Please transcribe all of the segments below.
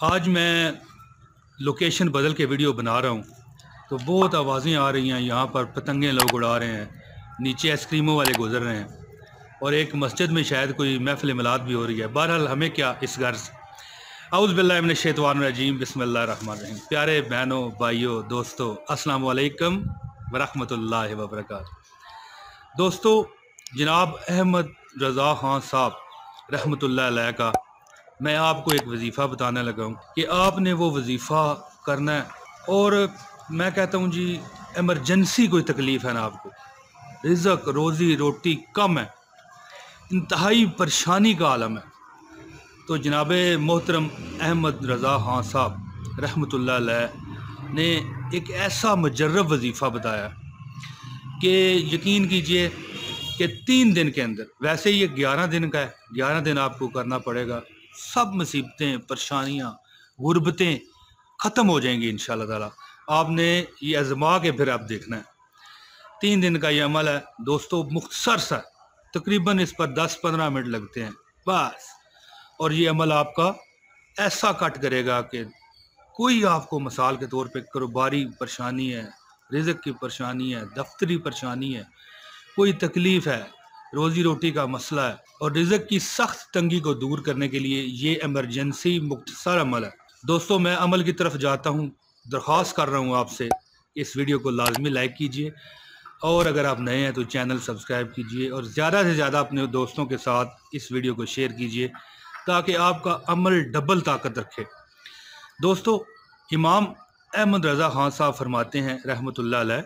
आज मैं लोकेशन बदल के वीडियो बना रहा हूँ तो बहुत आवाज़ें आ रही हैं। यहाँ पर पतंगे लोग उड़ा रहे हैं, नीचे आइसक्रीमों वाले गुजर रहे हैं और एक मस्जिद में शायद कोई महफिल मिलाद भी हो रही है। बहरहाल हमें क्या इस गर्ज। औज़ु बिल्लाहि मिनश शैतानिर रजीम, बिस्मिल्लाहिर रहमानिर रहीम। प्यारे बहनों, भाइयों, दोस्तों, अस्सलाम वालेकुम व रहमतुल्लाहि व बरकातहू। दोस्तों, जनाब अहमद रज़ा ख़ान साहब रहमतुल्लाह अलैह का मैं आपको एक वजीफ़ा बताने लगा हूँ कि आपने वो वजीफ़ा करना है। और मैं कहता हूँ जी, एमरजेंसी कोई तकलीफ़ है ना आपको, रिज़्क़ रोज़ी रोटी कम है, इंतहाई परेशानी का आलम है, तो जनाब मोहतरम अहमद रज़ा ख़ान साहब रहमतुल्लाह अलैह ने एक ऐसा मुजर्रब वजीफ़ा बताया कि यकीन कीजिए कि 3 दिन के अंदर, वैसे ये 11 दिन का है, 11 दिन आपको करना पड़ेगा, सब मुसीबतें, परेशानियाँ, गुर्बतें ख़त्म हो जाएंगी इंशाअल्लाह ताला। आपने ये आज़मा के फिर आप देखना है। 3 दिन का ये अमल है दोस्तों, मुख्तसर सा, तकरीबन इस पर 10-15 मिनट लगते हैं बस। और ये अमल आपका ऐसा कट करेगा कि कोई आपको मिसाल के तौर पे कारोबारी परेशानी है, रिज़्क़ की परेशानी है, दफ्तरी परेशानी है, कोई तकलीफ़ है, रोज़ी रोटी का मसला है और रिज़्क़ की सख्त तंगी को दूर करने के लिए ये एमरजेंसी मुख्तसर अमल है। दोस्तों, मैं अमल की तरफ जाता हूँ, दरख्वास्त कर रहा हूँ आपसे, इस वीडियो को लाजमी लाइक कीजिए और अगर आप नए हैं तो चैनल सब्सक्राइब कीजिए और ज़्यादा से ज़्यादा अपने दोस्तों के साथ इस वीडियो को शेयर कीजिए ताकि आपका अमल डबल ताकत रखे। दोस्तों, इमाम अहमद रज़ा ख़ान साहब फरमाते हैं रहमतुल्लाह अलैह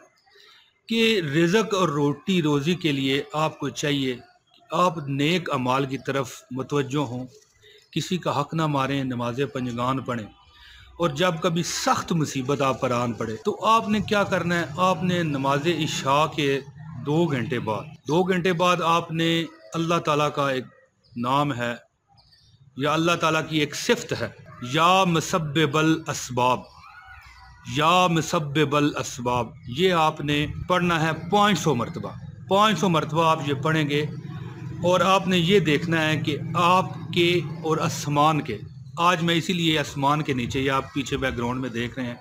कि रिज़्क़ और रोटी रोज़ी के लिए आपको चाहिए कि आप नेक अमाल की तरफ मुतवज्जो हों, किसी का हक़ ना मारें, नमाज़ पंजगान पढ़ें और जब कभी सख्त मुसीबत आप पर आन पड़े तो आपने क्या करना है, आपने नमाज इशा के 2 घंटे बाद आपने अल्लाह ताला का एक नाम है या अल्लाह ताला की एक सिफ्त है, या मुसब्बिबल असबाब, या मुसब्बिबल असबाब, ये आपने पढ़ना है 500 मरतबा। 500 मरतबा आप ये पढ़ेंगे और आपने ये देखना है कि आपके और आसमान के, आज मैं इसीलिए आसमान के नीचे, ये आप पीछे बैकग्राउंड में देख रहे हैं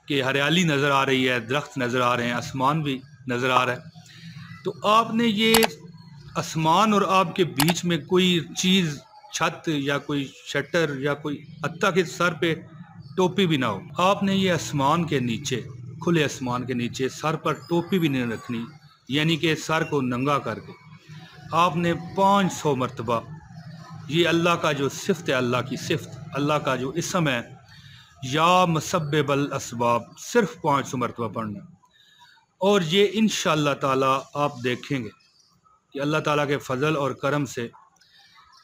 कि हरियाली नज़र आ रही है, दरख्त नज़र आ रहे हैं, आसमान भी नज़र आ रहा है, तो आपने ये आसमान और आपके बीच में कोई चीज़, छत या कोई शटर या कोई, हत्ता के सर पे टोपी भी ना हो, आपने ये आसमान के नीचे, खुले आसमान के नीचे सर पर टोपी भी नहीं रखनी, यानी कि सर को नंगा करके आपने 500 मरतबा ये अल्लाह का जो सिफ्त है, अल्लाह की सिफ्त, अल्लाह का जो इसम है, या मुसब्बिबल असबाब, सिर्फ 500 मरतबा पढ़ना। और ये इंशाअल्लाह ताला आप देखेंगे कि अल्लाह ताला के फजल और करम से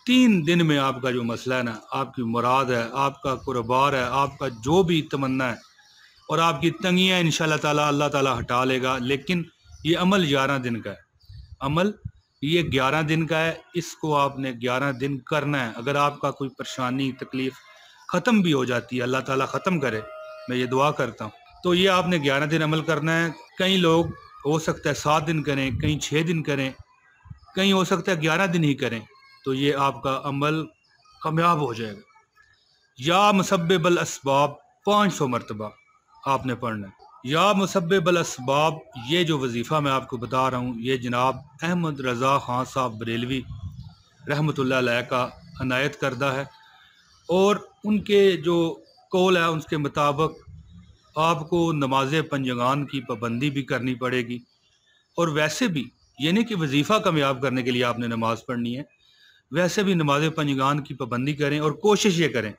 3 दिन में आपका जो मसला है ना, आपकी मुराद है, आपका कारोबार है, आपका जो भी तमन्ना है और आपकी तंगियाँ इंशाअल्लाह ताला अल्लाह ताला हटा लेगा। लेकिन ये अमल 11 दिन का है, अमल ये 11 दिन का है, इसको आपने 11 दिन करना है। अगर आपका कोई परेशानी, तकलीफ़ ख़त्म भी हो जाती है, अल्लाह ताला ख़त्म करे, मैं ये दुआ करता हूँ, तो ये आपने 11 दिन अमल करना है। कई लोग हो सकता है 7 दिन करें, कहीं 6 दिन करें, कहीं हो सकता है 11 दिन ही करें, तो ये आपका अमल कामयाब हो जाएगा। या मुसब्बिबल असबाब 500 मरतबा आपने पढ़ना है। या मुसब्बिबल असबाब, ये जो वजीफ़ा मैं आपको बता रहा हूँ, ये जनाब अहमद रज़ा ख़ान साहब बरेलवी रहमतुल्लाह अलैह का अनायत करदा है और उनके जो कौल है उसके मुताबिक आपको नमाज पंजगान की पाबंदी भी करनी पड़ेगी। और वैसे भी ये नहीं कि वजीफ़ा कामयाब करने के लिए आपने नमाज़ पढ़नी है, वैसे भी नमाज पंजगान की पाबंदी करें और कोशिश ये करें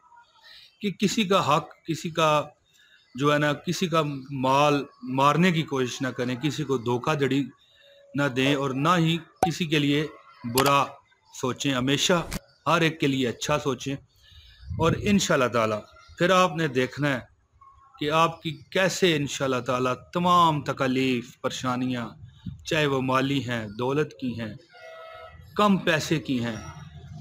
कि किसी का हक, किसी का जो है ना, किसी का माल मारने की कोशिश ना करें, किसी को धोखाधड़ी ना दें और ना ही किसी के लिए बुरा सोचें, हमेशा हर एक के लिए अच्छा सोचें। और इंशाअल्लाह ताला फिर आपने देखना है कि आपकी कैसे इंशाअल्लाह ताला तमाम तकलीफ़, परेशानियाँ, चाहे वो माली हैं, दौलत की हैं, कम पैसे की हैं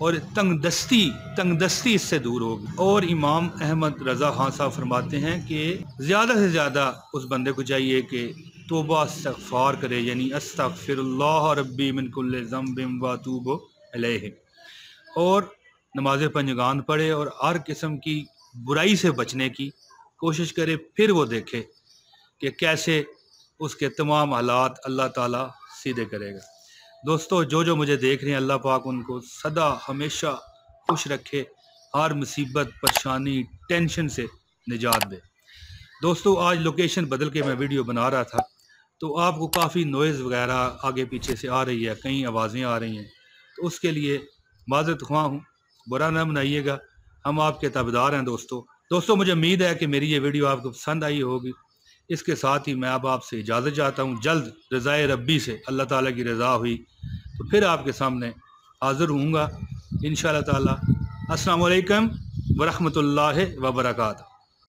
और तंगदस्ती इससे दूर होगी। और इमाम अहमद रज़ा ख़ान साहब फरमाते हैं कि ज़्यादा से ज़्यादा उस बंदे को चाहिए कि तौबा इस्तग़फ़ार करे, यानी अस्तग़फ़िरुल्लाह रब्बी मिन कुल्लि ज़ंबिन व अतूबु अलैहि, और नमाज पंजगान पढ़े और हर किस्म की बुराई से बचने की कोशिश करे, फिर वो देखे कि कैसे उसके तमाम हालात अल्लाह ताला सीधे करेगा। दोस्तों, जो मुझे देख रहे हैं, अल्लाह पाक उनको सदा हमेशा खुश रखे, हर मुसीबत, परेशानी, टेंशन से निजात दे। दोस्तों, आज लोकेशन बदल के मैं वीडियो बना रहा था, तो आपको काफ़ी नॉइज़ वगैरह आगे पीछे से आ रही है, कई आवाज़ें आ रही हैं, तो उसके लिए माज़रत ख्वाह हूँ, बुरा ना बनाइएगा, हम आपके ताबेदार हैं। दोस्तों, मुझे उम्मीद है कि मेरी ये वीडियो आपको पसंद आई होगी। इसके साथ ही मैं अब आपसे इजाज़त चाहता हूँ। जल्द रज़ाए रब्बी से, अल्लाह ताला की रज़ा हुई तो फिर आपके सामने हाज़िर होऊंगा इंशाअल्लाह ताला। अस्सलामु अलैकुम व रहमतुल्लाहि व बरकातहू।